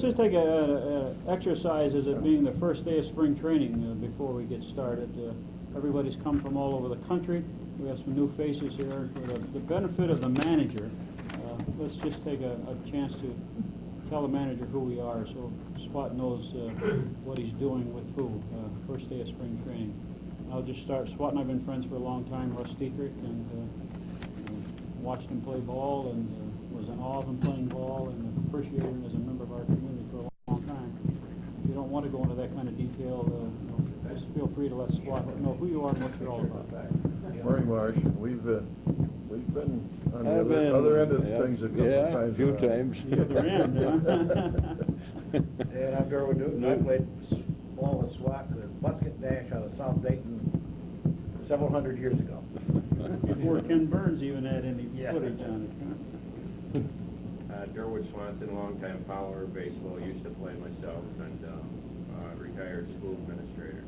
just take a exercise as it being the first day of spring training before we get started. Everybody's come from all over the country. We have some new faces here. For the benefit of the manager, let's just take a chance to tell the manager who we are so Swat knows what he's doing with who. First day of spring training. I'll just start. Swat and I have been friends for a long time, Russ Dietrich, and watched him play ball and was in awe of him playing ball and appreciated him as a member of our community for a long time. If you don't want to go into that kind of detail, just feel free to let Swat know who you are and what you're all about. Murray Marsh, and we've been on the other end of things a couple of times. A few times. The other end, And I'm Derwin Newton. I played ball with Swat in the Musket Dash out of South Dayton several hundred years ago. Before Ken Burns even had any footage on it. Derwood Swanson, longtime follower of baseball, used to play myself, and retired school administrator.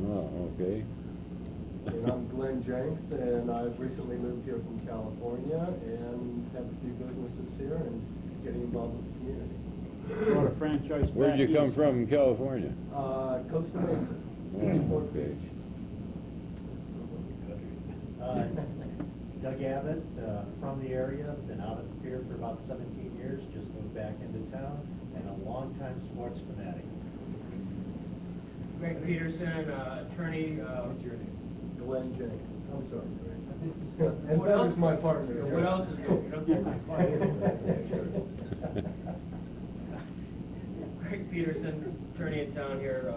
Oh, okay. And I'm Glenn Jenks, and I've recently moved here from California and have a few businesses here and getting involved with the community. Brought a franchise back Where'd you come east. from in California? Costa Mesa, Newport okay. Beach. Doug Abbott, from the area, been out here for about 17 years, just moved back into town, and a longtime sports fanatic. Greg Peterson, attorney. What's your name? Glenn Jenks. I'm sorry. What And that else- is my partner. What else is new? You don't get my Greg Peterson, attorney in town here,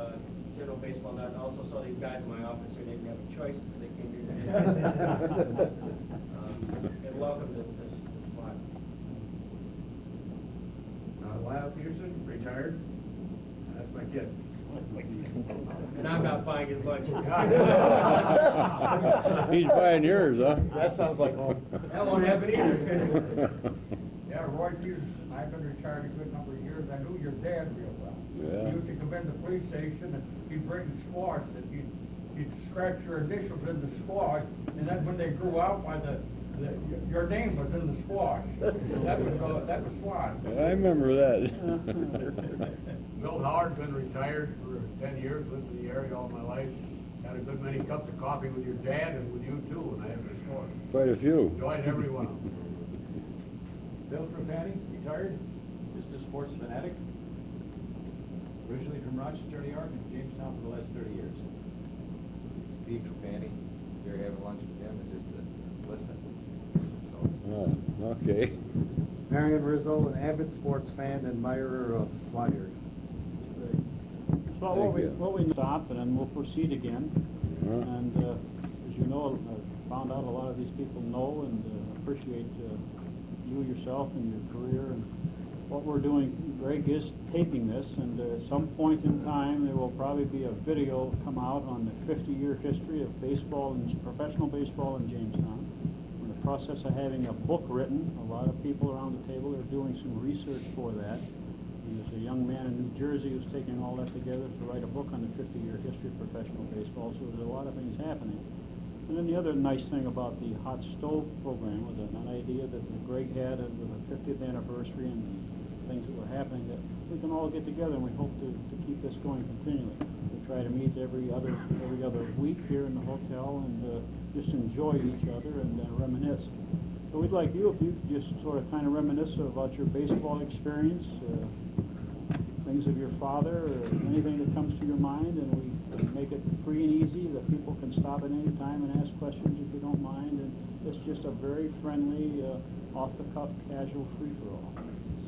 general baseball nut. Also saw these guys in my office here. They didn't have a choice. They came here today. And welcome to this spot. Lyle Peterson, retired. That's my kid. And I'm not buying his lunch. He's buying yours, huh? That sounds like home. That won't happen either. Yeah, Roy Peterson, I've been retired a good number of years. I knew your dad real well. Yeah. He used to come in the police station and he'd bring squash, and he'd scratch your initials in the squash, and then when they grew out, your name was in the squash. That was Swat. I remember that. Bill Howard's been retired for 10 years, lived in the area all my life. Had a good many cups of coffee with your dad and with you too when I had the sport. Quite a few. Enjoyed every one of them. Bill Trapani, retired, just a sports fanatic. Originally from Rochester, New York, and Jamestown for the last 30 years. Steve Trapani, you're having lunch with him and just to listen. So. Oh, okay. Marion Rizzo, an avid sports fan and admirer of Swat Erickson. So what we stop and then we'll proceed again. And as you know, I found out a lot of these people know and appreciate you yourself and your career and what we're doing. Greg is taping this, and at some point in time there will probably be a video come out on the 50-year history of baseball and professional baseball in Jamestown. We're in the process of having a book written. A lot of people around the table are doing some research for that. There's a young man in New Jersey who's taking all that together to write a book on the 50-year history of professional baseball, so there's a lot of things happening. And then the other nice thing about the Hot Stove program was an idea that Greg had with the 50th anniversary and the things that were happening, that we can all get together, and we hope to keep this going continually. We try to meet every other week here in the hotel and just enjoy each other and reminisce. So we'd like you, if you could just sort of kind of reminisce about your baseball experience, things of your father, or anything that comes to your mind, and we make it free and easy that people can stop at any time and ask questions if you don't mind. And it's just a very friendly, off-the-cuff, casual free-for-all.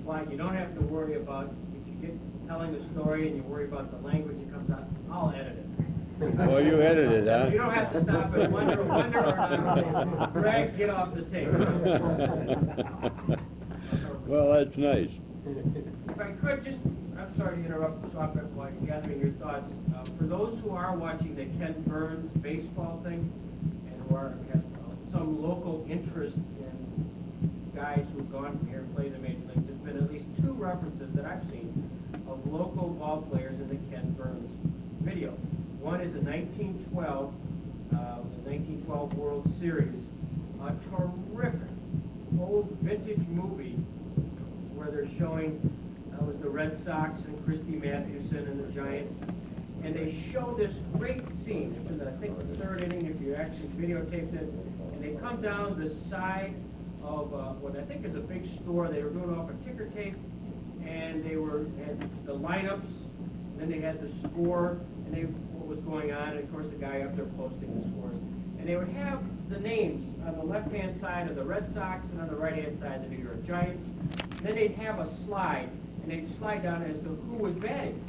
Swat, you don't have to worry about if you get telling the story and you worry about the language that comes out. I'll edit it. Well, you edited, huh? You don't have to stop and wonder or not. Greg, get off the tape. Well, that's nice. If I could just, I'm sorry to interrupt, Swat, while you're gathering your thoughts. For those who are watching the Ken Burns baseball thing and who have some local interest in guys who've gone from here and played in the major leagues, there's been at least 2 references that I've seen of local ball players in the Ken Burns video. One is a 1912 World Series, a terrific old vintage movie where they're showing that was the Red Red Sox and Christy Mathewson and the Giants. And they show this great scene. It's in the, I think, the third inning if you actually videotaped it. And they come down the side of what I think is a big store. They were doing off a ticker tape, and they had the lineups, and then they had the score, and what was going on, and of course the guy up there posting the scores. And they would have the names on the left-hand side of the Red Sox and on the right-hand side of the New York Giants. And then they'd have a slide, and they'd slide down as to who was batting.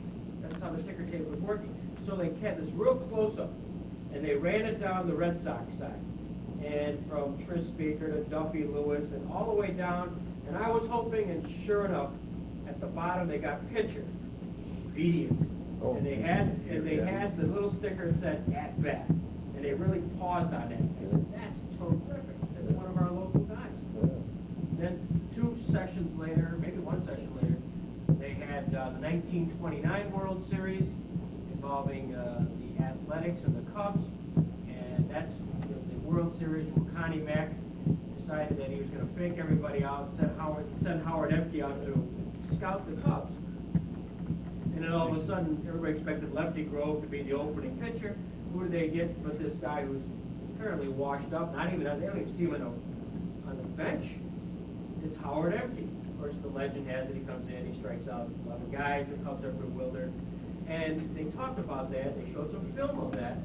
That's how the ticker tape was working. So they had this real close-up, and they ran it down the Red Sox side, and from Tris Speaker to Duffy Lewis, and all the way down. And I was hoping, and sure enough, at the bottom they got pitcher, obedient, and they had the little sticker that said at bat, and they really paused on that. I said, that's terrific. That's one of our local guys. Then 2 sessions later, maybe 1 session later, they had the 1929 World Series involving the Athletics and the Cubs, and that's the World Series where Connie Mack decided that he was going to fake everybody out and send Howard Emke out to scout the Cubs. And then all of a sudden, everybody expected Lefty Grove to be the opening pitcher. Who do they get but this guy who's apparently washed up? They don't even see him on the bench. It's Howard Emke. Of course, the legend has it, he comes in, he strikes out 11 guys, the Cubs are bewildered. And they talked about that, they showed some film of that,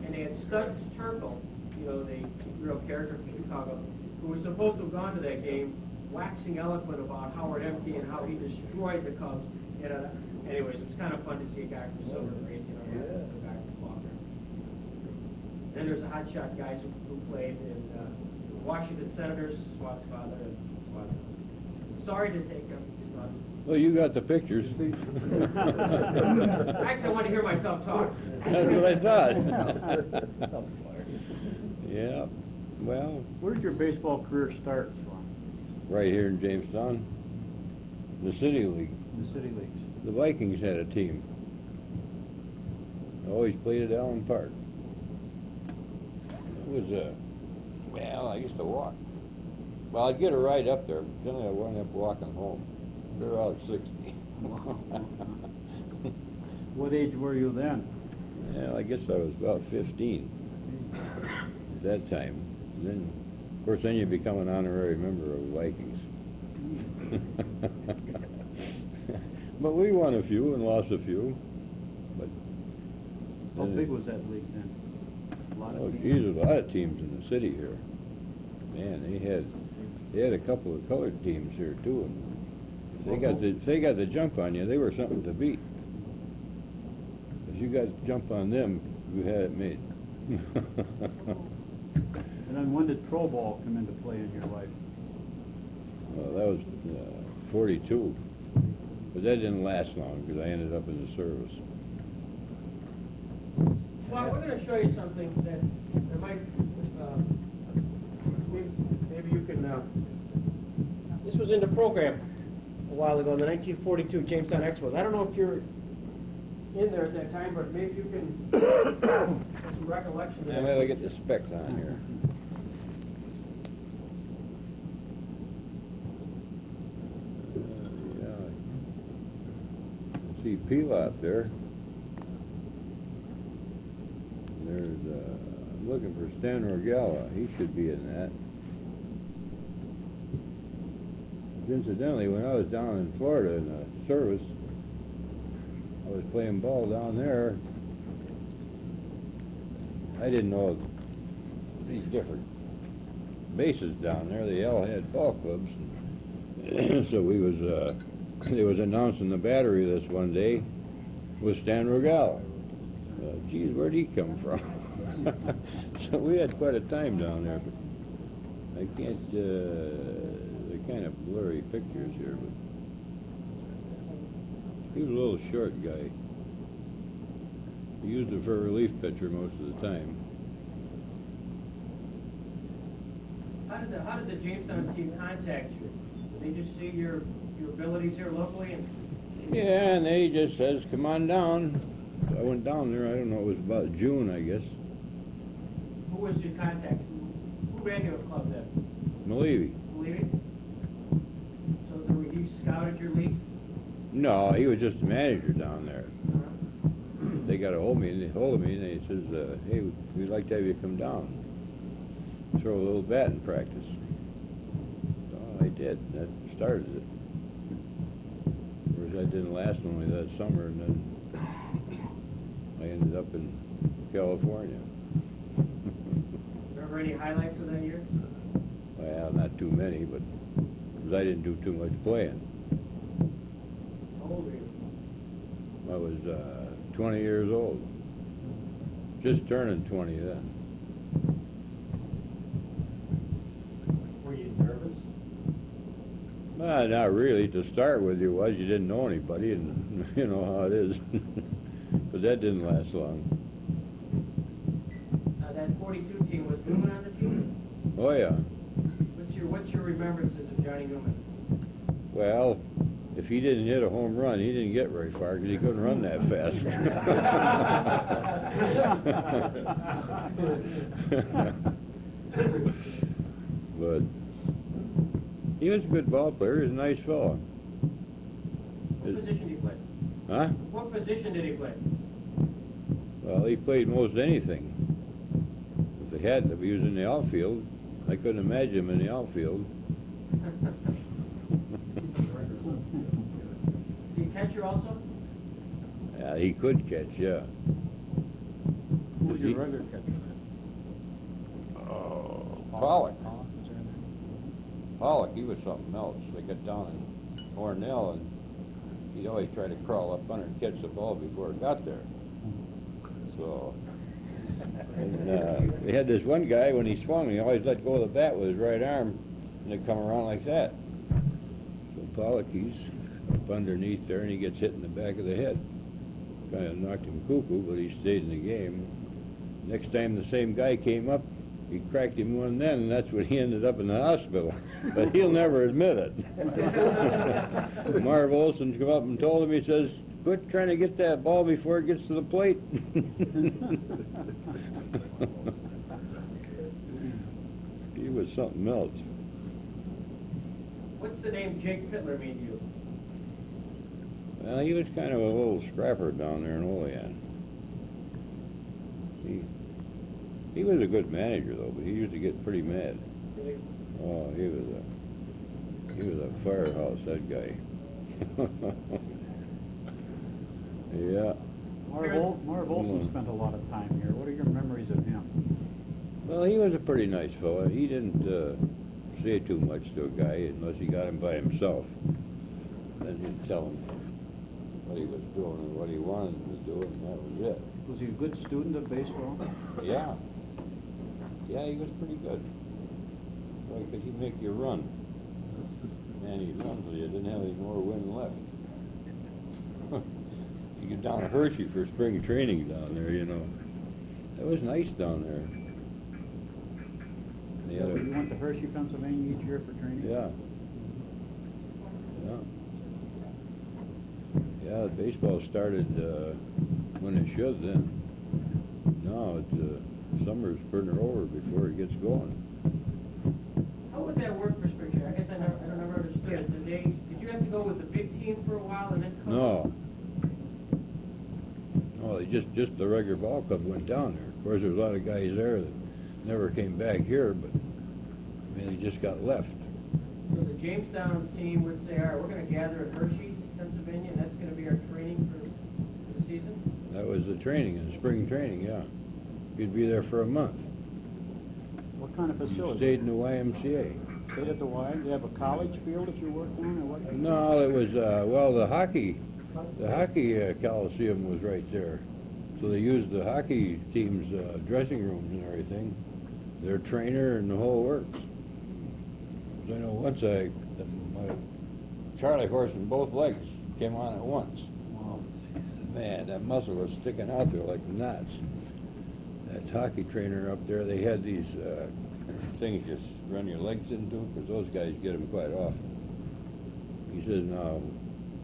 and they had Studs Terkel, the real character from Chicago, who was supposed to have gone to that game, waxing eloquent about Howard Emke and how he destroyed the Cubs. Anyways, it was kind of fun to see a guy from Silver Lake, a guy from Faulkner. Then there's the hotshot guys who played in Washington Senators, Swat's father, and Swat. Sorry to take him. Well, you got the pictures. Actually, I want to hear myself talk. That's what I thought. Yeah, well. Where did your baseball career start, Swat? Right here in Jamestown, the City League. The City Leagues. The Vikings had a team. Always played at Allen Park. It was well, I used to walk. Well, I'd get a ride up there, but then I wound up walking home. They're out at 60. What age were you then? Yeah, I guess I was about 15 at that time. And then, of course, then you become an honorary member of the Vikings. But we won a few and lost a few. But How big was that league then? A lot of teams? Geez, a lot of teams in the city here. Man, they had a couple of colored teams here too. And if they got the jump on you, they were something to beat. If you got the jump on them, you had it made. And then when did pro ball come into play in your life? Well, that was 42. But that didn't last long because I ended up in the service. Well, we're going to show you something that might, maybe you can, this was in the program a while ago, in the 1942 Jamestown Expos. I don't know if you're in there at that time, but maybe you can have some recollection I there. gotta get the specs on here. See Pilot there. There's, I'm looking for Stan Orgalla. He should be in that. Incidentally, when I was down in Florida in the service, I was playing ball down there. I didn't know these different bases down there. They all had ball clubs. So it was announcing the battery this one day with Stan Orgalla. Geez, where'd he come from? So we had quite a time down there, but I can't, they're kind of blurry pictures here, but he was a little short guy. He used it for a relief pitcher most of the time. How did the Jamestown team contact you? Did they just see your abilities here locally? Yeah, and they just says, come on down. So I went down there, I don't know, it was about June, I guess. Who was your contact? Who ran your club then? Malevy. Malevy? So you scouted your league? No, he was just the manager down there. They got a hold of me, and they says, hey, we'd like to have you come down, throw a little batting practice. So I did. That started it. Of course, that didn't last only that summer, and then I ended up in California. Remember any highlights of that year? Well, not too many, but 'cause I didn't do too much playing. How old were you? I was 20 years old. Just turning 20 then. Were you nervous? Well, not really. To start with, you didn't know anybody, and you know how it is. But that didn't last long. That 42 team, was Newman on the team? Oh yeah. What's your remembrances of Johnny Newman? Well, if he didn't hit a home run, he didn't get very far because he couldn't run that fast. But he was a good ball player. He was a nice fellow. What position did he play? Huh? What position did he play? Well, he played most anything. If he had to, he was in the outfield. I couldn't imagine him in the outfield. Did he catcher also? Yeah, he could catch, yeah. Who was your regular catcher? Pollock. Pollock, he was something else. They got down in Cornell, and he'd always try to crawl up under and catch the ball before it got there. So, and they had this one guy, when he swung, he always let go of the bat with his right arm, and it'd come around like that. So Pollock, he's up underneath there, and he gets hit in the back of the head. Kind of knocked him cuckoo, but he stayed in the game. Next time the same guy came up, he cracked him one then, and that's when he ended up in the hospital. But he'll never admit it. Marv Olson came up and told him, he says, quit trying to get that ball before it gets to the plate. He was something else. What's the name Jake Fittler mean to you? Well, he was kind of a little scrapper down there in Olean. He was a good manager, though, but he used to get pretty mad. Really? Oh, he was a firehouse, that guy. Yeah. Marv Olson spent a lot of time here. What are your memories of him? Well, he was a pretty nice fellow. He didn't say too much to a guy unless he got him by himself. Then he'd tell him what he was doing and what he wanted him to do, and that was it. Was he a good student of baseball? Yeah. Yeah, he was pretty good. Boy, could he make you run. Man, he'd run till you didn't have any more wind left. You get down to Hershey for spring training down there, you know. It was nice down there. You went to Hershey, Pennsylvania each year for training? Yeah. Yeah. Yeah, baseball started when it should then. Now it's summer's putting her over before it gets going. How would that work for spring training? I guess I never understood it. Did you have to go with the big team for a while and then come? No. No, they just the regular ball club went down there. Of course, there's a lot of guys there that never came back here, but I mean, they just got left. So the Jamestown team would say, all right, we're going to gather at Hershey, Pennsylvania, and that's going to be our training for the season? That was the training, the spring training, yeah. You'd be there for a month. What kind of You facility? stayed in the YMCA. Stayed at the Y? Do you have a college field that you worked on, or what? No, it was, well, the hockey coliseum was right there. So they used the hockey team's dressing rooms and everything, their trainer and the whole works. I know once my Charlie horse in both legs came on at once. Wow. Man, that muscle was sticking out there like knots. That hockey trainer up there, they had these things you run your legs into, because those guys get them quite often. He says, now,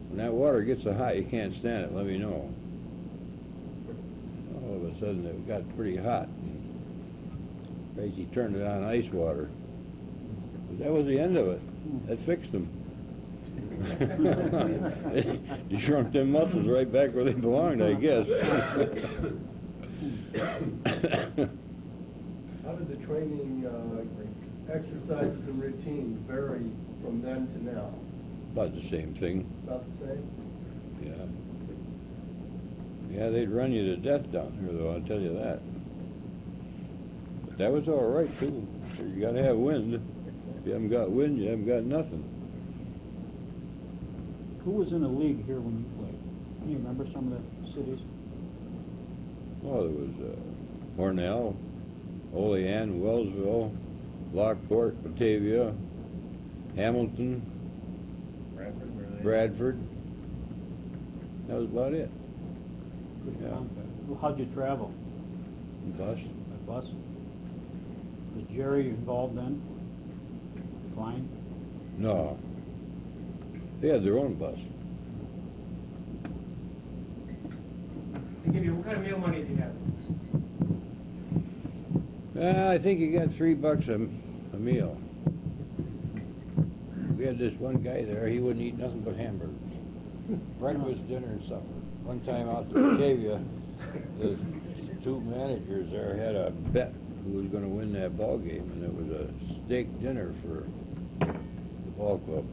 when that water gets so hot you can't stand it, let me know. All of a sudden it got pretty hot. He turned it on ice water. But that was the end of it. That fixed him. You shrunk them muscles right back where they belonged, I guess. How did the training, exercises and routine vary from then to now? About the same thing, About the same? yeah. Yeah, they'd run you to death down here, though, I'll tell you that. But that was all right, too. You gotta have wind. If you haven't got wind, you haven't got nothing. Who was in the league here when you played? Can you remember some of the cities? Oh, there was Hornell, Olean, Wellsville, Lockport, Batavia, Hamilton, Bradford. That was about it. Good Yeah. compact. Well, how'd you travel? Bus. By bus? Was Jerry involved then? Flying? No. They had their own bus. They give you, what kind of meal money do you have? I think you got $3 a meal. We had this one guy there, he wouldn't eat nothing but hamburgers. Breakfast, dinner, and supper. One time out to Batavia, the two managers there had a bet who was gonna win that ball game, and it was a steak dinner for the ball club.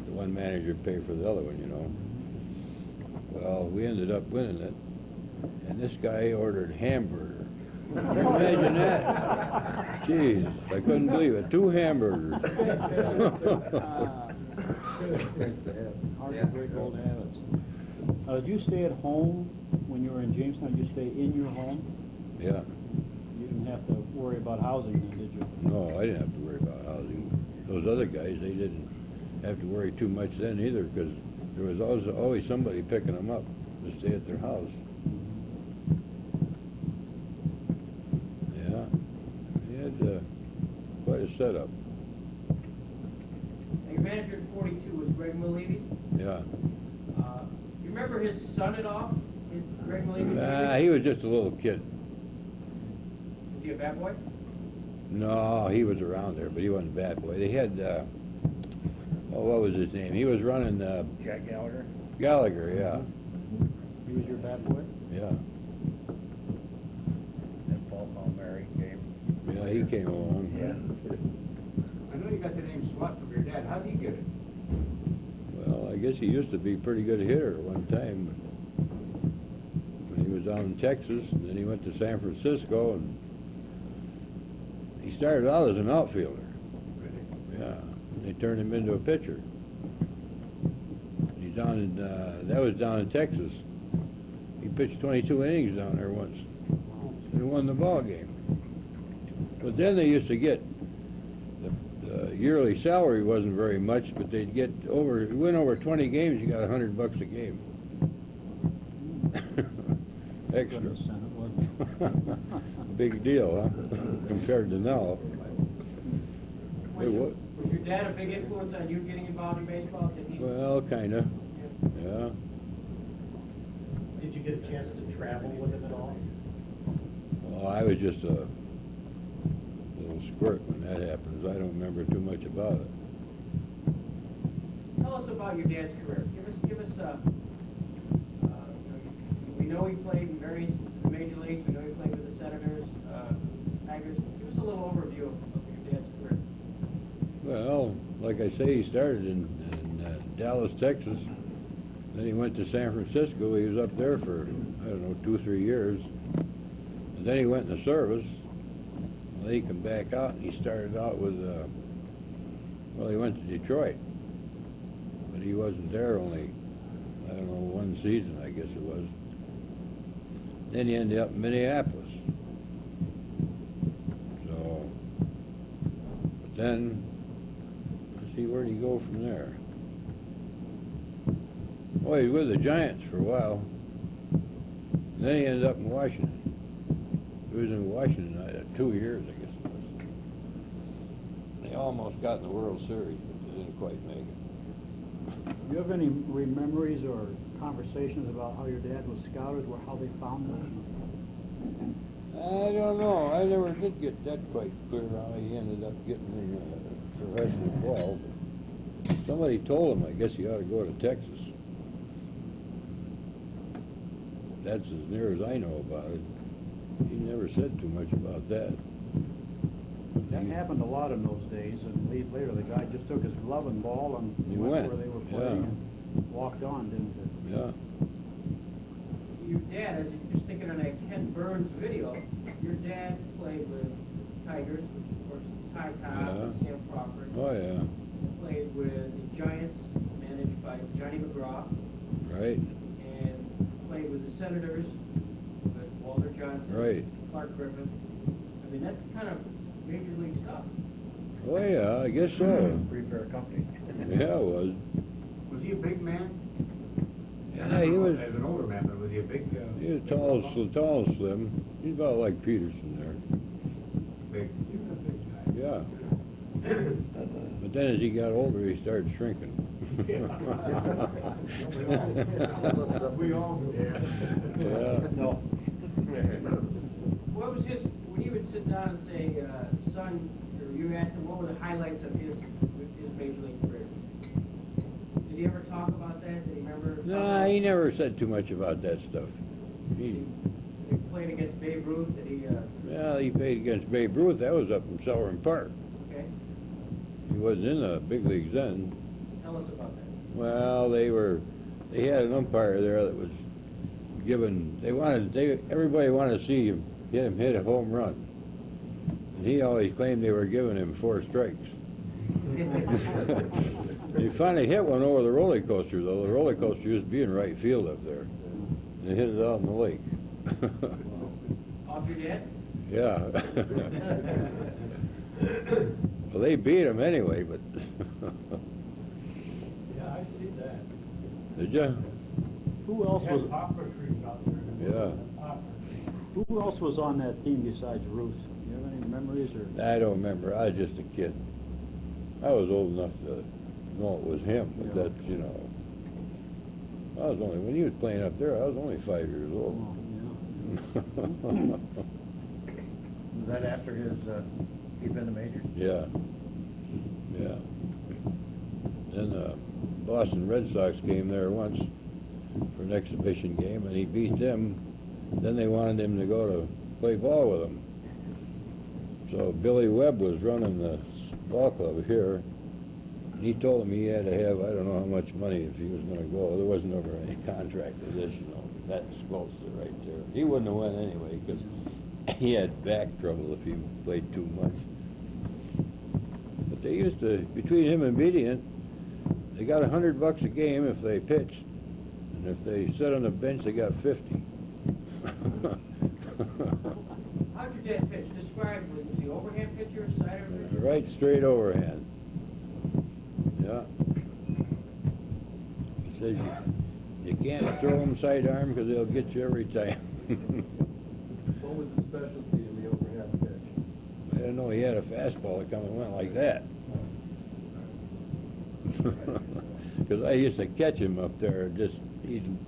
The one manager paid for the other one, you know. Well, we ended up winning it, and this guy ordered hamburger. Can you imagine that? Jeez, I couldn't believe it. 2 hamburgers. Hard to break old habits. Did you stay at home when you were in Jamestown? Did you stay in your home? Yeah. You didn't have to worry about housing then, did you? No, I didn't have to worry about housing. Those other guys, they didn't have to worry too much then either, because there was always somebody picking them up to stay at their house. Yeah. He had quite a setup. Now, your manager at 42 was Greg Malevy. Yeah. You remember his son-in-law, Greg Malevy? He was just a little kid. Was he a bad boy? No, he was around there, but he wasn't a bad boy. They had, what was his name? He was running, Jack Gallagher? Gallagher, yeah. He was your bad boy? Yeah. And Paul Palmieri came. Yeah, he came along. Yeah. I know you got the name Swat from your dad. How'd he get it? Well, I guess he used to be a pretty good hitter at one time. When he was down in Texas, and then he went to San Francisco, and he started out as an outfielder. Yeah, they turned him into a pitcher. He's down in, that was down in Texas. He pitched 22 innings down there once, and won the ball game. But then they used to get, the yearly salary wasn't very much, but they'd get win over 20 games, you got $100 a game. Extra. Goodness, son, it wasn't. Big deal, huh? Compared to now. Was your dad a big influence on you getting involved in baseball? Did he? Well, kinda, yeah. Did you get a chance to travel with him at all? Well, I was just a little squirt when that happens. I don't remember too much about it. Tell us about your dad's career. Give us, we know he played in various major leagues. We know he played with the Senators, Tigers. Give us a little overview of your dad's career. Well, like I say, he started in Dallas, Texas. Then he went to San Francisco. He was up there for, I don't know, 2 or 3 years. And then he went in the service. Then he came back out, and he started out with, well, he went to Detroit. But he wasn't there only, I don't know, 1 season, I guess it was. Then he ended up in Minneapolis. So, but then, let's see, where'd he go from there? Oh, he was with the Giants for a while. And then he ended up in Washington. He was in Washington 2 years, I guess it was. They almost got in the World Series, but they didn't quite make it. Do you have any memories or conversations about how your dad was scouted or how they found him? I don't know. I never did get that quite clear how he ended up getting in professional ball. Somebody told him, I guess he ought to go to Texas. That's as near as I know about it. He never said too much about that. That happened a lot in those days, and later the guy just took his glove and ball and He went went, where they were yeah. playing and walked on, didn't he? Yeah. Your dad, as you're just thinking on that Ken Burns video, your dad played with Tigers, of course, Ty Cobb, Yeah. Sam Crawford. Oh, yeah. Played with the Giants, managed by Johnny McGraw, Right. and played with the Senators, with Walter Johnson. Right. Clark Griffin. I mean, that's kind of major league stuff. Oh, yeah, I guess so. Pretty fair company. Yeah, it was. Was he a big man? Yeah, he was. As an older man, but was he a big? He was tall and slim. He's about like Peterson there. Big. He was a big guy. Yeah. But then as he got older, he started shrinking. We all do. Yeah. No. What was his, when he would sit down and say, son, or you asked him, what were the highlights of his major league career? Did he ever talk about that? Did he remember? Nah, he never said too much about that stuff. He played against Babe Ruth, did he, Well, he played against Babe Ruth. That was up in Selwyn Park. okay, He wasn't in the big leagues then. tell us about that. Well, they had an umpire there that was given, everybody wanted to see him, get him hit a home run. And he always claimed they were giving him 4 strikes. He finally hit one over the roller coaster, though. The roller coaster used to be in right field up there. They hit it out in the lake. Off your dad? Yeah. Well, they beat him anyway, but Yeah, I see that. did you? Who else was, Had poplar trees out there. Yeah. Poplar. who else was on that team besides Ruth? Do you have any memories, or? I don't remember. I was just a kid. I was old enough to know it was him, but Yeah. that's, you know. When he was playing up there, I was only 5 years Oh, old. yeah. Was that after his, he'd been the major? Yeah. Yeah. Then the Boston Red Sox came there once for an exhibition game, and he beat them. Then they wanted him to go to play ball with them. So Billy Webb was running the ball club here. He told him he had to have, I don't know how much money if he was going to go. There wasn't ever any contract with this, you know. That squelched it right there. He wouldn't have went anyway because he had back trouble if he played too much. But they used to, between him and Bedient, they got $100 a game if they pitched. And if they sat on the bench, they got 50. How'd your dad pitch? Describe, was he overhand pitcher, sidearm pitcher? Right straight overhand. Yeah. He says you can't throw them sidearm because they'll get you every time. What was the specialty in the overhand pitch? I don't know, he had a fastball that come and went like that. Because I used to catch him up there,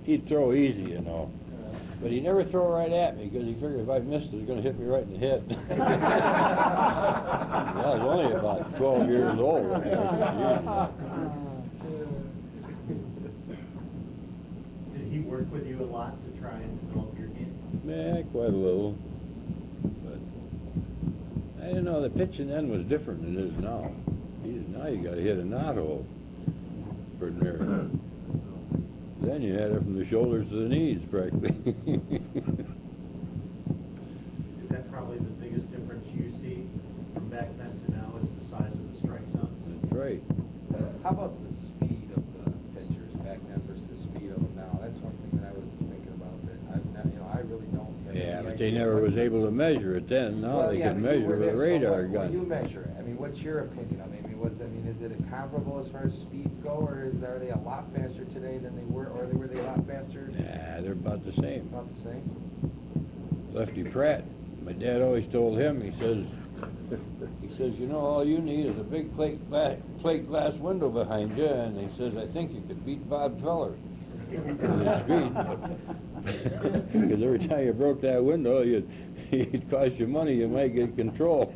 he'd throw easy, you know. But he never throw right at me because he figured if I missed it, he was going to hit me right in the head. I was only about 12 years old. Did he work with you a lot to try and develop your game? Yeah, quite a little. But I don't know, the pitching then was different than it is now. Now you got to hit a knot hole for near. Then you had it from the shoulders to the knees, practically. Is that probably the biggest difference you see from back then to now is the size of the strike zone? That's right. How about the speed of the pitchers back then versus the speed of them now? That's one thing that I was thinking about, that I really don't have Yeah, any but idea they never what's was the- able to measure it then. Now Well, they yeah, can but you measure were with a there, so radar when you gun. measure it, I mean, what's your opinion? Is it comparable as far as speeds go, or are they a lot faster today than they were, or were they a lot faster? Nah, they're about the same. About the same? Lefty Pratt, my dad always told him, he says, you know, all you need is a big plate glass window behind you, and he says, I think you could beat Bob Feller with his speed. Because every time you broke that window, it'd cost you money, you might get control.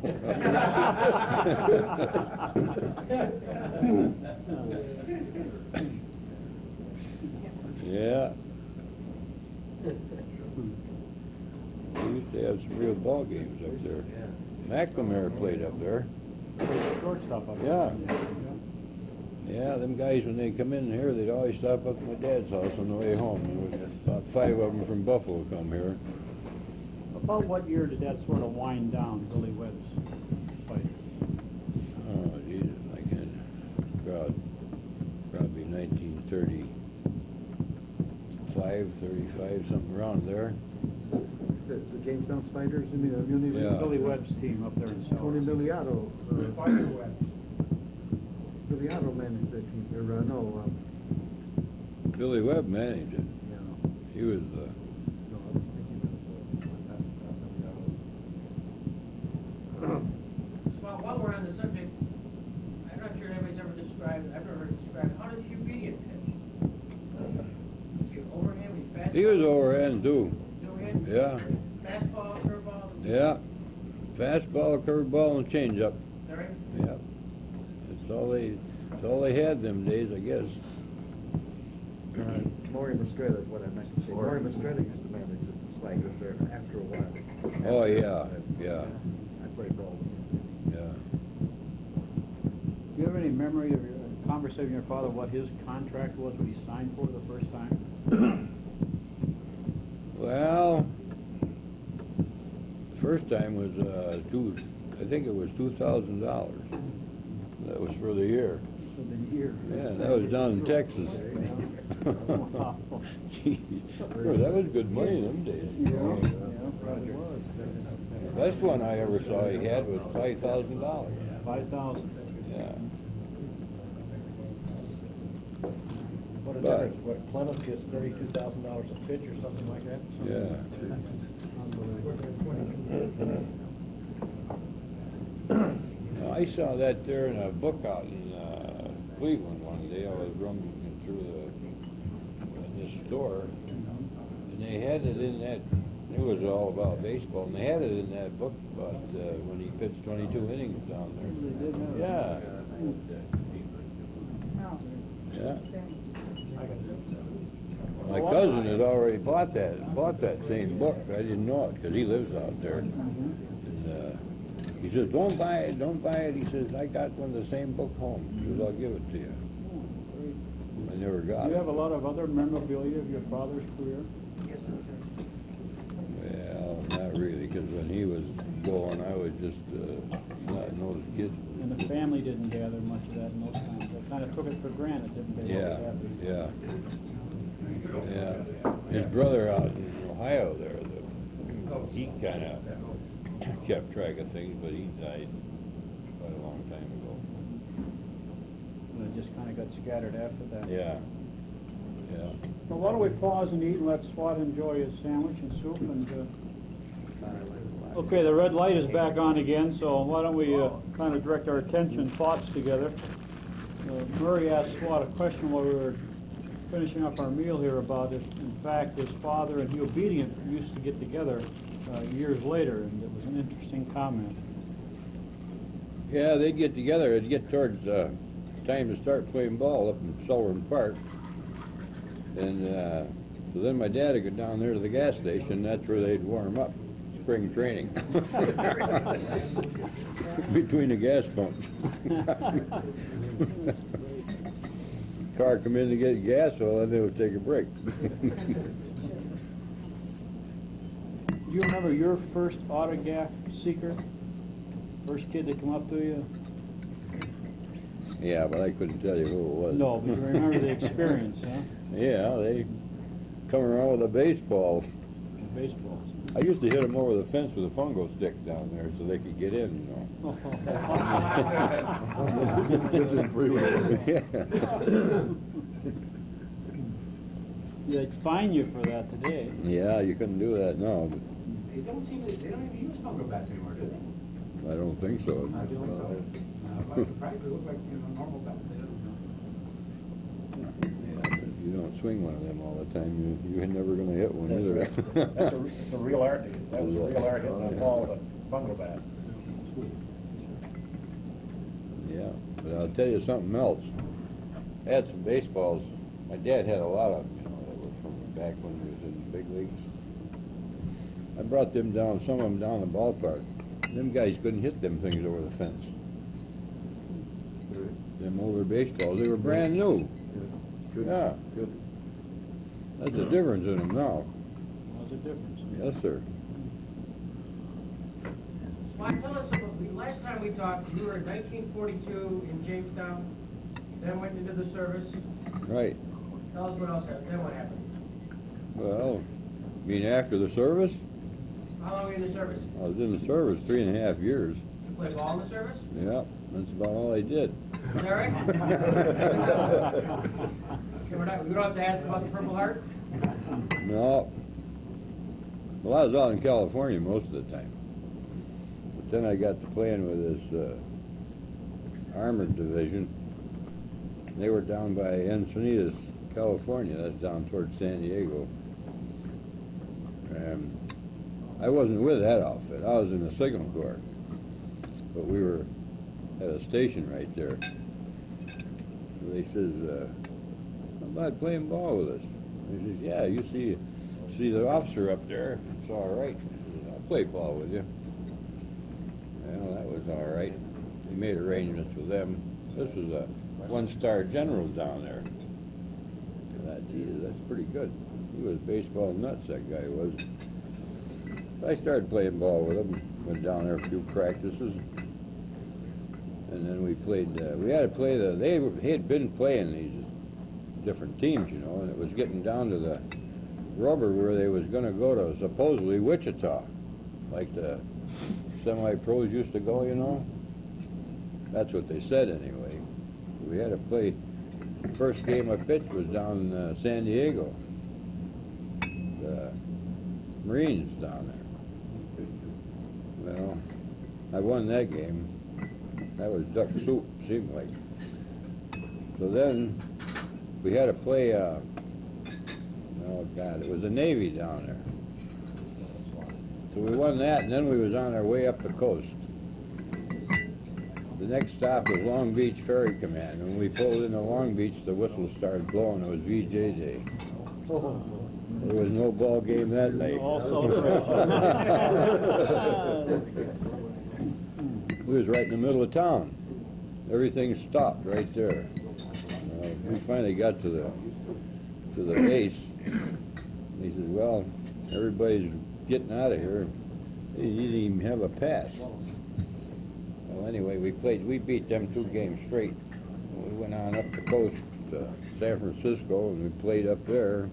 Yeah. We used to have some real ball games up there. McNamara played up there. Shortstop up Yeah. there. Yeah, them guys, when they come in here, they'd always stop up at my dad's house on the way home. There was about 5 of them from Buffalo come here. About what year did that sort of wind down, Billy Webb's fight? Oh, Jesus, I can't, probably 1935, 35, something around there. Is it the Jamestown Spiders in the Muni? Yeah. Billy Webb's team up there in Tony Sellers. Miliato. Spider webs. Miliato managed that team, or, no, Billy Webb managed it. yeah, He was, no, I was thinking Well, while we're on the subject, I'm not sure anybody's ever described, I've never heard it described, how did Hugh Bedian pitch? Was he overhand, was he fastball? he was overhand too. No-hand? Yeah, Fastball, curveball? yeah. Fastball, curveball, and changeup. All right? Yeah. That's all they had them days, I guess. Maury Mastretta is what I meant to say. Maury Mastretta used to manage the Spiders there after a while. Oh, yeah, yeah, I played ball with him. yeah. Do you have any memory of your conversation with your father, what his contract was when he signed for the first time? Well, the first time was, I think it was $2,000. That was for the year. For the year. Yeah, that was down in Texas. Wow. Jeez. Boy, that was good money them days. The best one I ever saw he had was $5,000. 5,000. Yeah. What a But- difference, what, Plymouth gets $32,000 a pitch or something like that? Yeah. I saw that there in a book out in Cleveland one day. I was rummaging through in this store, and they had it in that. It was all about baseball, and they had it in that book about when he pitched 22 innings down there. Yeah. Yeah. My cousin had already bought that same book. I didn't know it because he lives out there. And, he says, "Don't buy it, don't buy it." He says, "I got one of the same book home." He says, "I'll give it to you." I never got Do it. you have a lot of other memorabilia of your father's career? Well, not really, because when he was going, I was just not an old kid. And the family didn't gather much of that in those times. They kind of took it for granted, didn't they? Yeah, What would happen? yeah, yeah. His brother out in Ohio there, he kind of kept track of things, but he died quite a long time ago. And it just kind of got scattered after that. Yeah, yeah. Well, why don't we pause and eat and let Swat enjoy his sandwich and soup and, okay, the red light is back on again, so why don't we kind of direct our attention, thoughts together. Murray asked Swat a question while we were finishing up our meal here about it. In fact, his father and Hugh Obedient used to get together years later, and it was an interesting comment. Yeah, they'd get together, it'd get towards time to start playing ball up in Sullivan Park. And so then my dad would go down there to the gas station, that's where they'd warm up, spring training. Between the gas pumps. Car come in to get gas, well, then they would take a break. Do you remember your first autograph seeker? First kid to come up to you? Yeah, but I couldn't tell you who it was. No, but you remember the experience, huh? Yeah, they come around with a baseball. Baseballs. I used to hit them over the fence with a fungo stick down there so they could get in, you know. Kids in freeway. Yeah, they'd fine you for that today. Yeah, you couldn't do that now, but They don't even use fungal bats anymore, do they? I don't think so. Practically look like, normal bats. You don't swing one of them all the time, you're never gonna hit one either. It's a real art, that was a real art hitting a ball with a fungal bat. Yeah, but I'll tell you something else. I had some baseballs, my dad had a lot of them, that were back when we was in the big leagues. I brought them down, some of them down the ballpark. Them guys couldn't hit them things over the fence. Them older baseballs, they were brand new. Good. Yeah. Good. That's the difference in them now. What's the difference? Yes, sir. Swat, tell us about, last time we talked, you were in 1942 in Jamestown, then went into the service. Right. Tell us what else happened, then what happened? Well, you mean after the service? How long were you in the service? I was in the service 3.5 years. Did you play ball in the service? Yeah, that's about all I did. Is that right? Okay, we don't have to ask about the Purple Heart? No. Well, I was out in California most of the time. But then I got to playing with this armored division. They were down by Encinitas, California. That's down towards San Diego. And I wasn't with that outfit. I was in the Signal Corps. But we were at a station right there. So they says, how about playing ball with us? He says, yeah, you see the officer up there, it's all right. He says, I'll play ball with you. Well, that was all right. We made arrangements with them. This was a one-star general down there. I thought, Jesus, that's pretty good. He was baseball nuts, that guy was. I started playing ball with him, went down there a few practices. And then we played, we had to play they had been playing these different teams, you know, and it was getting down to the rubber where they was going to go to supposedly Wichita, like the semi-pros used to go, you know. That's what they said anyway. We had to play, the first game I pitched was down in San Diego. The Marines down there. Well, I won that game. That was duck soup, seemed like. So then we had to play, oh God, it was the Navy down there. So we won that, and then we was on our way up the coast. The next stop was Long Beach Ferry Command. When we pulled into Long Beach, the whistle started blowing. It was VJ Day. There was no ball game that night. We was right in the middle of town. Everything stopped right there. We finally got to the base. He says, well, everybody's getting out of here. He didn't even have a pass. Well, anyway, we beat them 2 games straight. We went on up the coast to San Francisco, and we played up there.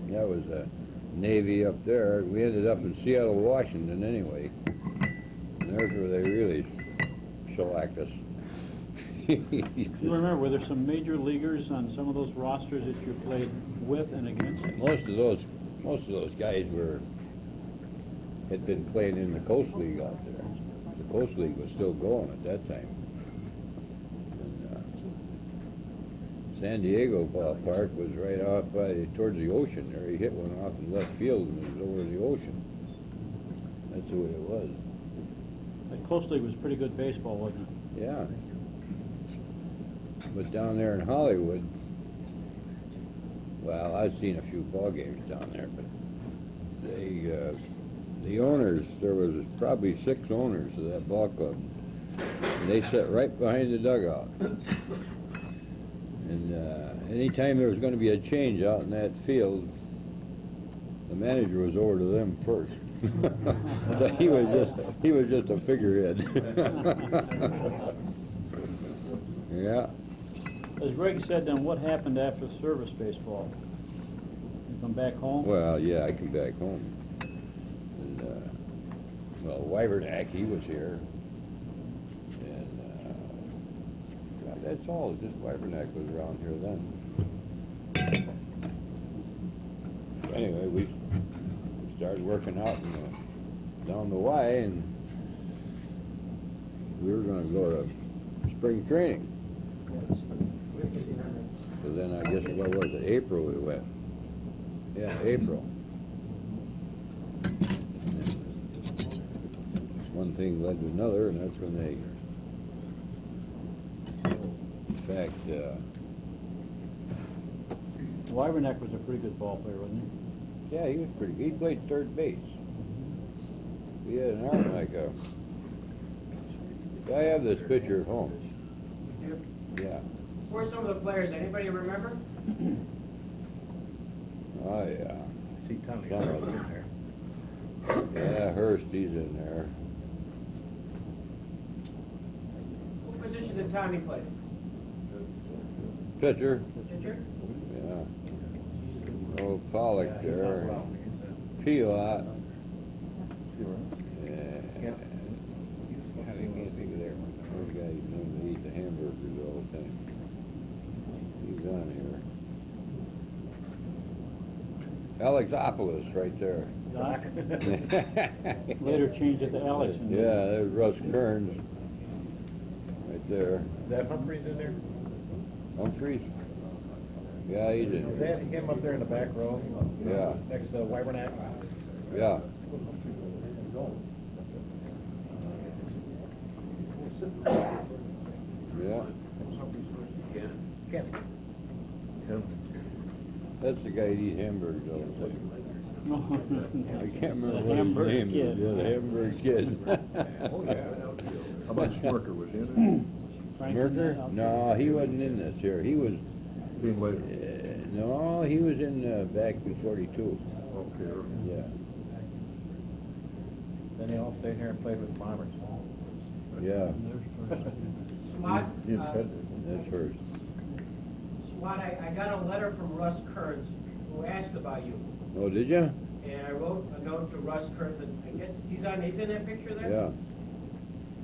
That was a Navy up there. We ended up in Seattle, Washington, anyway. And there's where they really shellacked us. You remember, were there some major leaguers on some of those rosters that you played with and against? Most of those guys had been playing in the Coast League out there. The Coast League was still going at that time. And, San Diego ballpark was right off towards the ocean there. He hit one off in left field and it was over the ocean. That's the way it was. The Coast League was pretty good baseball, wasn't it? Yeah. But down there in Hollywood, well, I've seen a few ball games down there, but the owners, there was probably 6 owners of that ball club, and they sat right behind the dugout. And anytime there was going to be a change out in that field, the manager was over to them first. So he was just a figurehead. Yeah. As Greg said, then what happened after service baseball? You come back home? Well, yeah, I come back home. And, well, Wyvernack, he was here. And, God, that's all. Just Wyvernack was around here then. Anyway, we started working out down the Y, and we were going to go to spring training. So then I guess, what was it, April we went. Yeah, April. One thing led to another, and that's when they, in fact, Wyverneck was a pretty good ball player, wasn't he? Yeah, he was pretty good. He played third base. He had an arm like a... I have this picture at home. You do? Yeah. Who are some of the players? Anybody remember? Oh, yeah. See Tommy Some of in them. there. Yeah, Hurst, he's in there. What position did Tommy play? Pitcher. Pitcher? Yeah. Oh, Pollock there. Piot. Yeah. I can't think of that one. Those guys know to eat the hamburgers all the time. He's on here. Alexopoulos right there. Later changed it to Erickson. Yeah, there's Russ Kearns. Right there. Is that Humphreys in there? Humphreys? Yeah, he's in Is there. that him up there in the back row? Yeah. Next to Wyverneck? Yeah. Yeah. Ken. That's the guy who eats hamburgers all the time. I can't remember The what Hamburg his name Kid. is. Yeah, the Hamburg Kid. Oh, yeah. How about Schmirker, was he in Smirker? No, he wasn't in this here. He was, it? Being later. no, he was in back in 42. Okay. Yeah. Then they all stayed here and played with the Bombers. Yeah, SWAT, He and Ted. that's hers. SWAT, I got a letter from Russ Kearns who asked about you. Oh, did you? And I wrote a note to Russ Kearns, and I guess he's in that picture there? Yeah.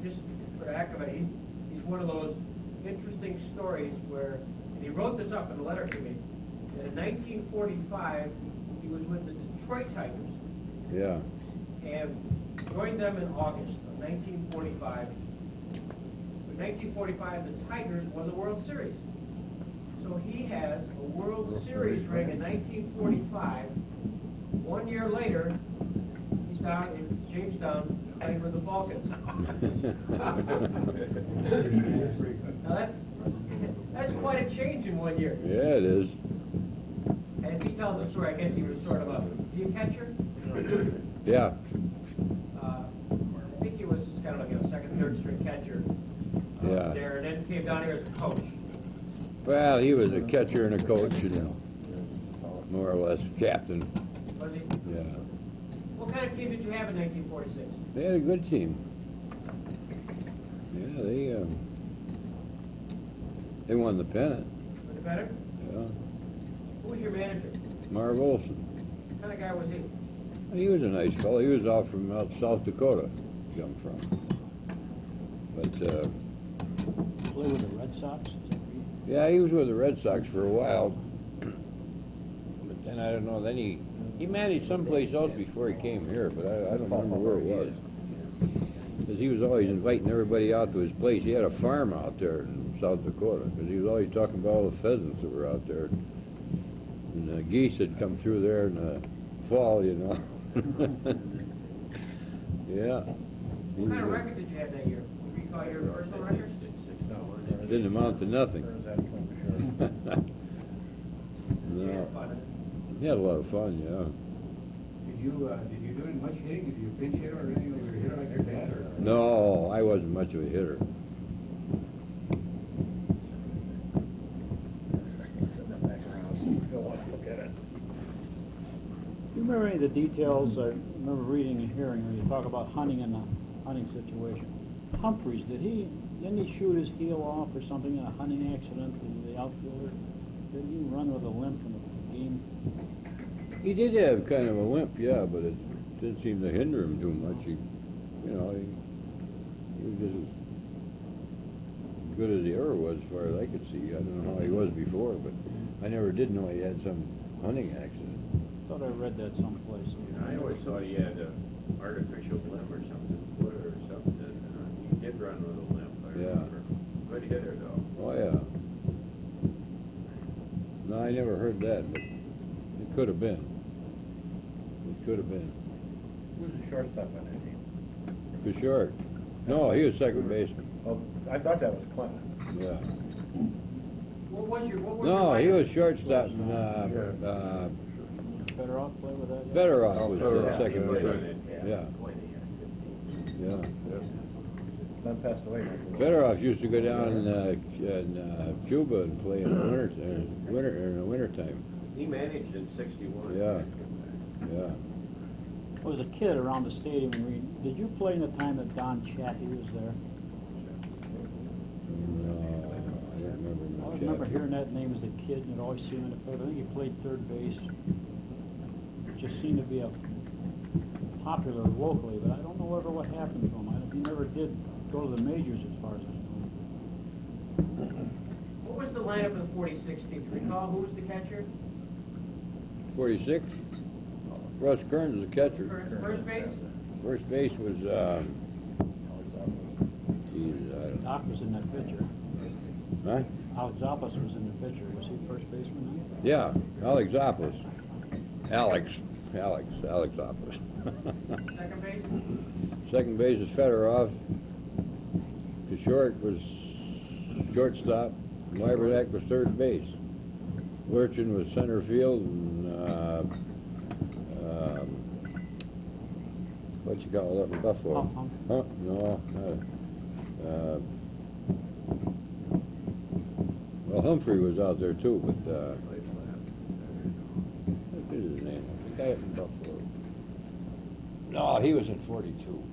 Just for the heck of it, he's one of those interesting stories where, and he wrote this up in a letter to me, that in 1945, he was with the Detroit Tigers, Yeah. and joined them in August of 1945. In 1945, the Tigers won the World Series. So he has a World Series ring in 1945. 1 year later, he's down in Jamestown playing with the Falcons. Now that's quite a change in 1 year. Yeah, it is. As he tells the story, I guess he was sort of a, is he a catcher? Yeah. I think he was kind of like a second, third string catcher Yeah. there, and then came down here as a coach. Well, he was a catcher and a coach, you know, more or less captain. Was he? Yeah. What kind of team did you have in 1946? They had a good team. Yeah, they won the pennant. Was it better? Yeah. Who was your manager? Marv Olson. What kind of guy was he? He was a nice fellow. He was out from South Dakota, come from. But Play with the Red Sox? Is that right? yeah, he was with the Red Sox for a while. But then I don't know. Then he managed someplace else before he came here, but I don't remember where it was. Because he was always inviting everybody out to his place. He had a farm out there in South Dakota. Because he was always talking about all the pheasants that were out there. And the geese had come through there in the fall, you know. Yeah. What kind of record did you have that year? Would you call your personal record? It didn't amount to nothing. No. He had a lot of fun, yeah. Did you do any much hitting? Did you pinch hitter or anything? Were you a hitter like your dad? Or? No, I wasn't much of a hitter. Do you remember any of the details? I remember reading and hearing when you talk about hunting in a hunting situation. Humphreys, didn't he shoot his heel off or something in a hunting accident, the outfielder? Didn't he run with a limp in the game? He did have kind of a limp, yeah, but it didn't seem to hinder him too much. He was just as good as he ever was, as far as I could see. I don't know how he was before, but I never did know he had some hunting accident. Thought I read that someplace. I always thought he had an artificial limb or something, foot or something. He did run with a limp, I Yeah. remember. Good hitter, though. Oh, yeah. No, I never heard that, but it could have been. It could have been. Who's the shortstop on that team? For sure. No, he was second baseman. Oh, I thought that was Clinton. Yeah. What was your No, he lineup? was shortstop, and, Federoff play with that? yet? Federoff was Federoff, second yeah, base. right. Yeah, yeah. Son passed away. Federoff used to go down in Cuba and play in the wintertime. He managed in '61. Yeah, yeah. I was a kid around the stadium, and did you play in the time that Don Chatty was there? No, I don't remember I much. remember after. hearing that name as a kid, and you'd always see him in the field. I think he played third base. It just seemed to be a popular locally, but I don't know ever what happened to him. He never did go to the majors as far as I know. What was the lineup of the 46 team? Do you recall who was the catcher? 46? Russ Kearns was the catcher. First base? First base was, geez, I don't know. Doc was in that picture. Huh? Alex Zappas was in the picture. Was he first baseman then? Yeah, Alex Zappas. Alex Zappas. Second base? Second base is Federoff. The short was shortstop. Wybernack was third base. Lurchin was center field, and what you call it in Buffalo? Hump. Huh? No. Well, Humphrey was out there too, but what is his name? The guy up in Buffalo. No, he was in 42.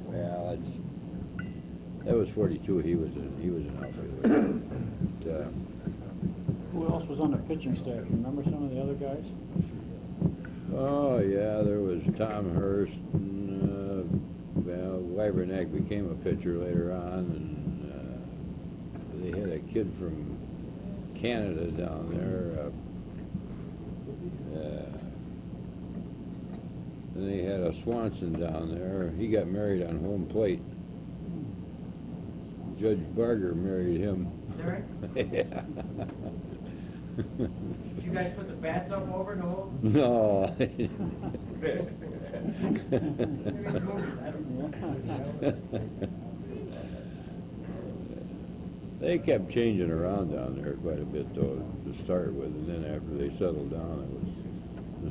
Well, that was 42. He was an outfielder. Who else was on the pitching staff? You remember some of the other guys? Oh yeah, there was Tom Hurst, and well, Wybernack became a pitcher later on, and they had a kid from Canada down there. And they had a Swanson down there. He got married on home plate. Judge Barger married him. Is that right? Yeah. Did you guys put the bats up over the hole? No. They kept changing around down there quite a bit, though, to start with, and then after they settled down, it was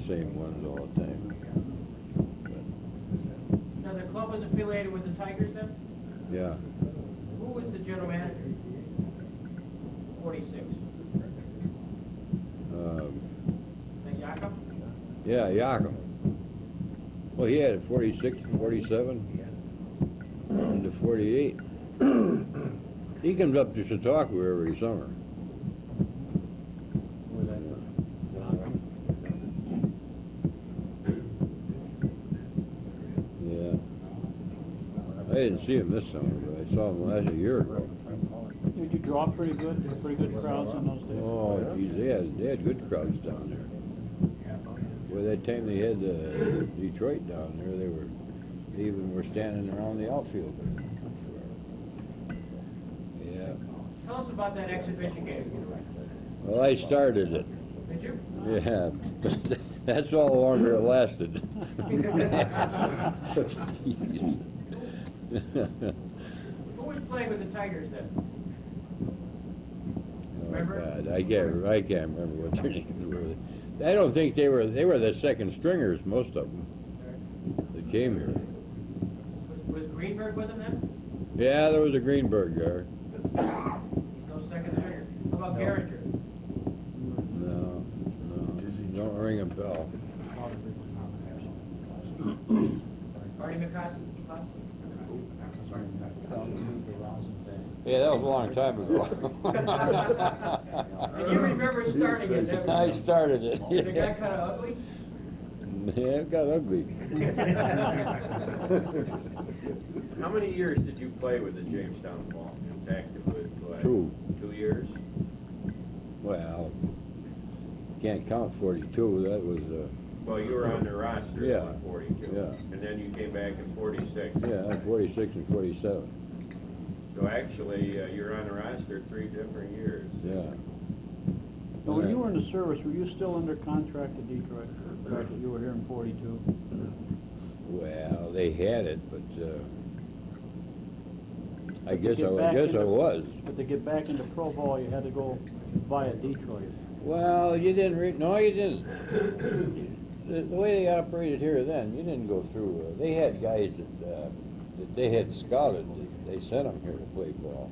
the same ones all the time. Now, the club was affiliated with the Tigers then? Yeah. Who was the general manager? 46. Is that Jakob? Yeah, Yakum. Well, he had 46, 47, and to 48. He comes up to Chautauqua every summer. Yeah. I didn't see him this summer, but I saw him last year ago. Did you draw pretty good crowds on those days? Oh, geez, they had good crowds down there. Well, that time they had Detroit down there, they even were standing around the outfield. Yeah. Tell us about that exhibition game. Well, I started it. Did you? Yeah, but that's all longer it lasted. Who was playing with the Tigers then? Remember? Oh, God, I can't remember what their names were. I don't think they were the second stringers, most of them, that came here. Was Greenberg with him then? Yeah, there was a Greenberg guard. He's no second stringer. How about Garinger? No, don't ring a bell. Artie McCoskey? Yeah, that was a long time ago. And you remember starting it, didn't you? I started it. Did it get kind of ugly? Yeah, it got ugly. How many years did you play with the Jamestown Falcons, actively play? 2. 2 years? Well, can't count 42. That was Well, you were on the roster Yeah. in 42. Yeah. And then you came back in 46. yeah, 46 and 47. So actually, you're on the roster 3 different years. Yeah. Now, when you were in the service, were you still under contract to Detroit? You were here in 42. Well, they had it, but, I But to guess get I back guess I into- was. But to get back into pro ball, you had to go via Detroit. Well, you didn't no, you didn't. The way they operated here then, you didn't go through, they had guys that they had scouted, they sent them here to play ball.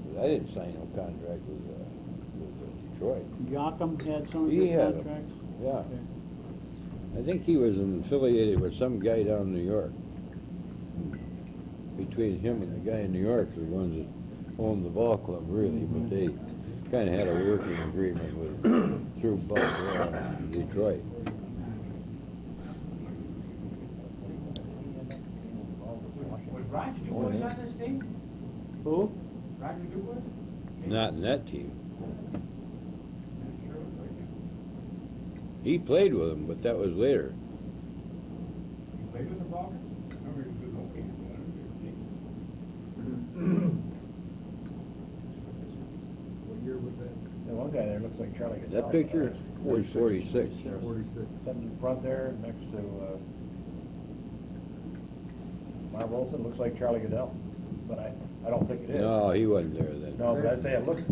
But I didn't sign no contract with Detroit. Yockham had some of He your had 'em. contracts? Yeah. Okay. I think he was affiliated with some guy down in New York. Between him and the guy in New York, the ones that owned the ball club, really, but they kind of had a working agreement with through Buffalo and Detroit. Was Roger DuBois on this team? Who? Roger DuBois? Not in that team. He played with him, but that was later. You played with the Falcons? I remember he was good looking. What year was that? The one guy there looks like Charlie Goodell. That picture was 46. 46. Sitting in front there next to, Marv Olson, looks like Charlie Goodell, but I don't think it is. No, he wasn't there then. No, but I say it looks like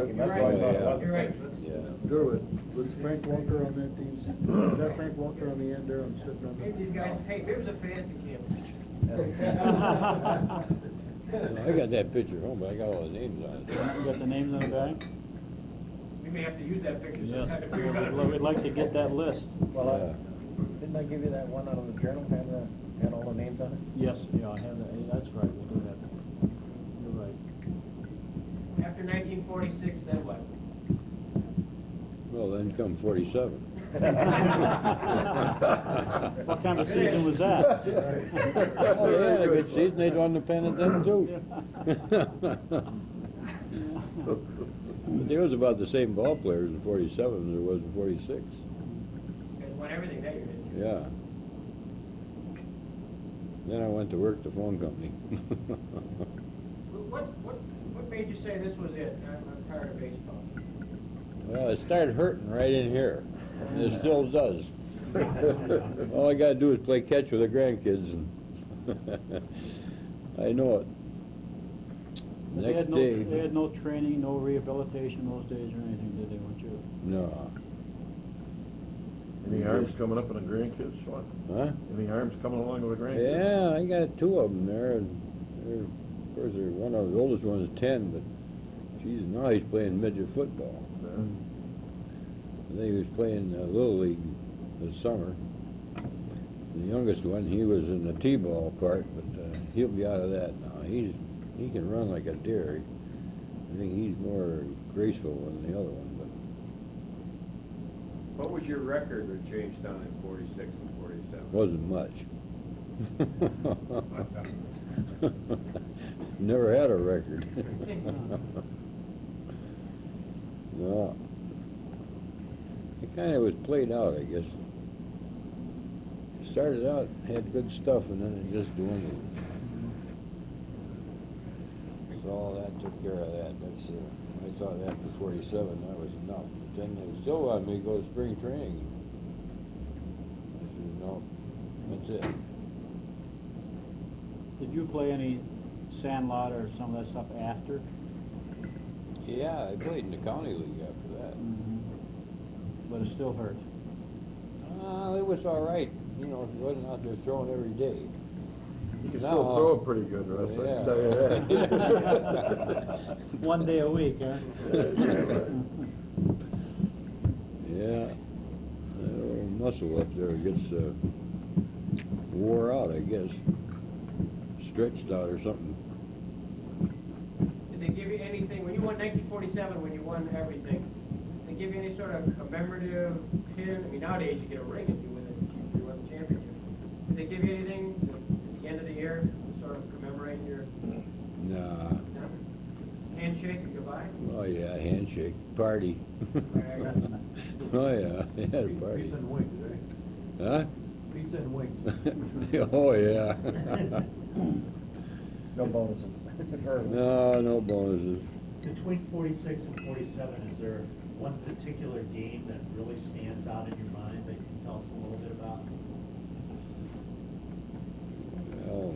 him, that's why I thought it was. You're right. Yeah. Derwin, was Frank Walker on that team? Was that Frank Walker on the end there? I'm sitting on Hey, these guys, hey, there's a fantasy camp. I got that picture home, but I got all the names on it. You got the names of the guy? We may have to use that picture Yes. sometime to figure out. We'd like to get that list. Well, didn't I give you that one out of the journal, had all the names on it? Yes, yeah, I have that. That's right, we'll do that. You're right. After 1946, then what? Well, then come 47. What kind of season was that? Oh, yeah, a good season. They'd won the pennant then, too. But there was about the same ball players in 47 as there was in 46. You guys won everything that year, didn't you? Yeah. Then I went to work at the phone company. What made you say this was it? I'm tired of baseball. Well, it started hurting right in here, and it still does. All I gotta do is play catch with the grandkids, and I know it. They Next had day, they had no training, no rehabilitation those days or anything, did they, weren't you? no. Any arms coming up on the grandkids, Swat? Huh? Any arms coming along with the grandkids? Yeah, I got two of them there, and of course, one of the oldest one is 10, but geez, now he's playing midget football. Yeah. And then he was playing Little League this summer. The youngest one, he was in the T-ball part, but he'll be out of that now. He can run like a deer. I think he's more graceful than the other one. What was your record with Jamestown in 46 and 47? Wasn't much. Never had a record. No. It kind of was played out, I guess. Started out, had good stuff, and then it just dwindled. So all that took care of that. That's I thought after 47 that was enough. But then they still wanted me to go to spring training. I said, no, that's it. Did you play any sandlot or some of that stuff after? Yeah, I played in the county league after that. But it still hurt. It was all right. You know, he wasn't out there throwing every day. You can No. still throw it pretty good, Russ, I can tell you that. One day a week, huh? Yeah, that old muscle up there gets wore out, I guess. Stretched out or something. Did they give you anything, when you won 1947, when you won everything, did they give you any sort of commemorative pin? I mean, nowadays you get a ring if you win the championship. Did they give you anything at the end of the year to sort of commemorate your Nah. handshake and goodbye? Oh yeah, handshake, party. Oh yeah, they had a party. Pizza and wings, Huh? Pizza and wings. Oh yeah. No bonuses. No, no bonuses. Between 46 and 47, is there one particular game that really stands out in your mind that you can tell us a little bit about? Well,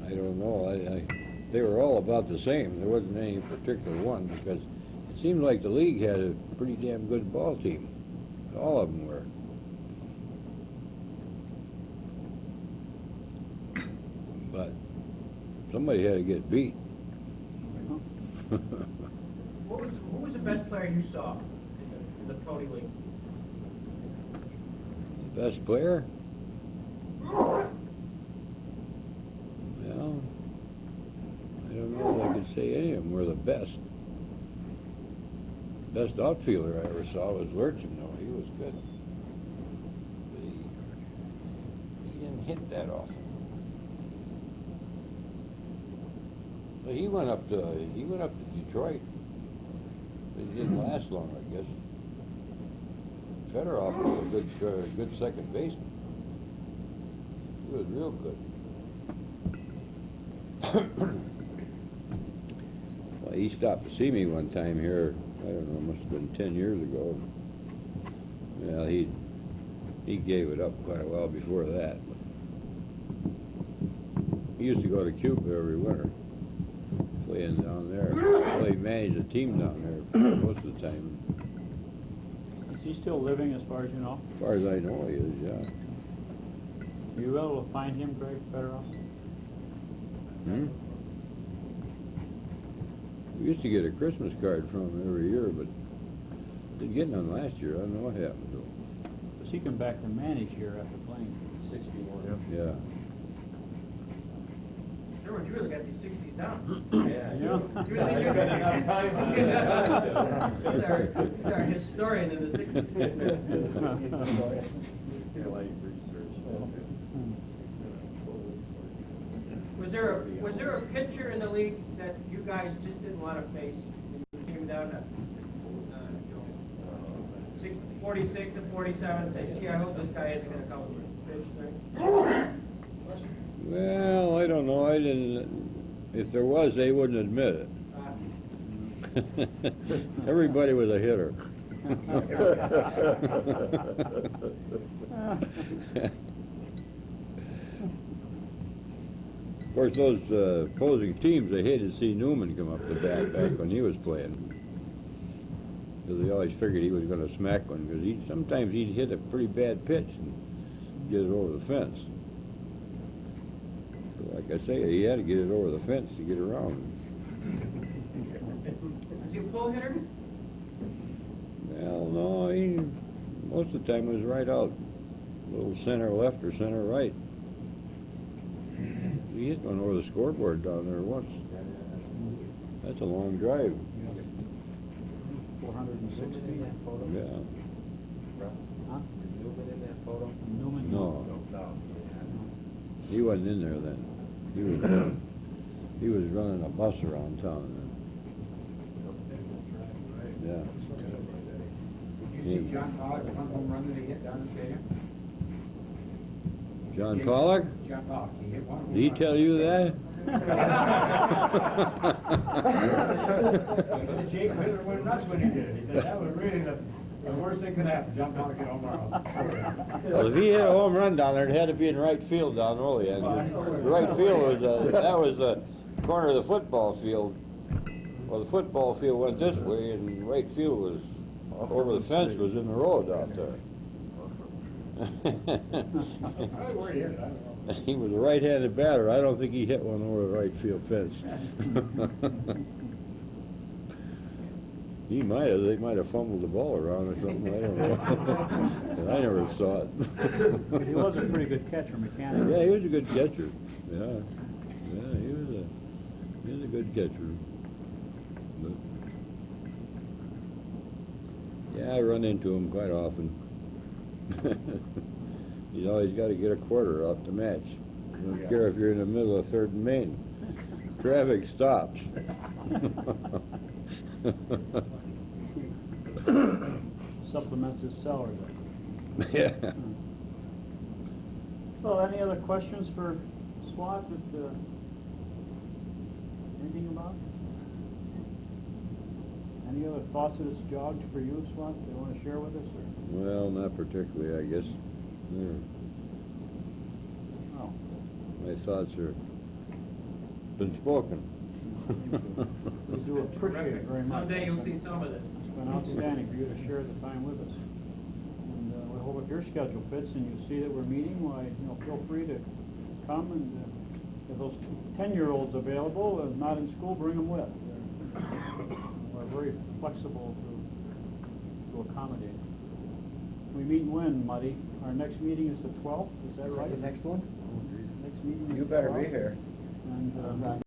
I don't know. They were all about the same. There wasn't any particular one because it seemed like the league had a pretty damn good ball team. All of them were. But somebody had to get beat. Who was the best player you saw in the Pony League? Best player? Well, I don't know if I could say any of them were the best. Best outfielder I ever saw was Lurchin, though. He was good. But he didn't hit that often. But he went up to Detroit. But he didn't last long, I guess. Fedorov was a good second baseman. He was real good. Well, he stopped to see me one time here. I don't know, must have been 10 years ago. Well, he gave it up quite a while before that. He used to go to Cuba every winter, playing down there. Well, he managed a team down there most of the time. Is he still living as far as you know? As far as I know, he is, yeah. Were you able to find him, Greg Fedorov? Hmm? We used to get a Christmas card from him every year, but didn't get none last year. I don't know what happened to him. Because he came back to manage here after playing. 61. Yeah. Sure, you really got these 60s down. Yeah. You really do. Spend enough time on it. He's our historian in the 60s. Was there a pitcher in the league that you guys just didn't want to face? You came down to 46 and 47 and say, gee, I hope this guy isn't going to come with pitch. Well, I don't know. I didn't. If there was, they wouldn't admit it. Everybody was a hitter. Of course, those opposing teams, they hated to see Newman come up the bat back when he was playing. Because they always figured he was going to smack one, because sometimes he'd hit a pretty bad pitch and get it over the fence. So like I say, he had to get it over the fence to get around. Was he a pull hitter? Well, no, he most of the time was right out. A little center left or center right. He hit one over the scoreboard down there once. That's a long drive. 460. Yeah. Huh? Is Newman in that photo? Newman? No, No. he wasn't in there then. He was running a bus around town then. Yeah. Did you see John Pollock, the home run that he hit down the stadium? John Pollock? John Pollock, he hit one home Did he run. tell you that? He said Jake Miller went nuts when he did it. He said that was really the worst thing could happen, John Pollock hit home run. Well, if he hit a home run down there, it had to be in right field down Olean. The right field was, that was the corner of the football field. Well, the football field went this way, and right field was, over the fence was in the road out there. Probably where he hit it, I don't know. He was a right-handed batter. I don't think he hit one over the right field fence. He might have. They might have fumbled the ball around or something. I don't know. And I never saw it. But he was a pretty good catcher mechanically. Yeah, he was a good catcher. Yeah, yeah, he was a good catcher. But, yeah, I run into him quite often. You always got to get a quarter off the match. Don't care if you're in the middle of Third and Main. Traffic stops. Supplements his salary. Yeah. Well, any other questions for Swat anything about? Any other thoughts that has jogged for you, Swat, that you want to share with us? Or? Well, not particularly, I guess. My thoughts are been spoken. We do appreciate it very much. Someday you'll see some of this. It's been outstanding for you to share the time with us. And we hope if your schedule fits and you see that we're meeting, why, feel free to come, and if those 10-year-olds available, if not in school, bring them with. We're very flexible to accommodate. We meet when, Muddy? Our next meeting is the 12th, is that right? The next one? Next meeting is You the better be 12th. here. And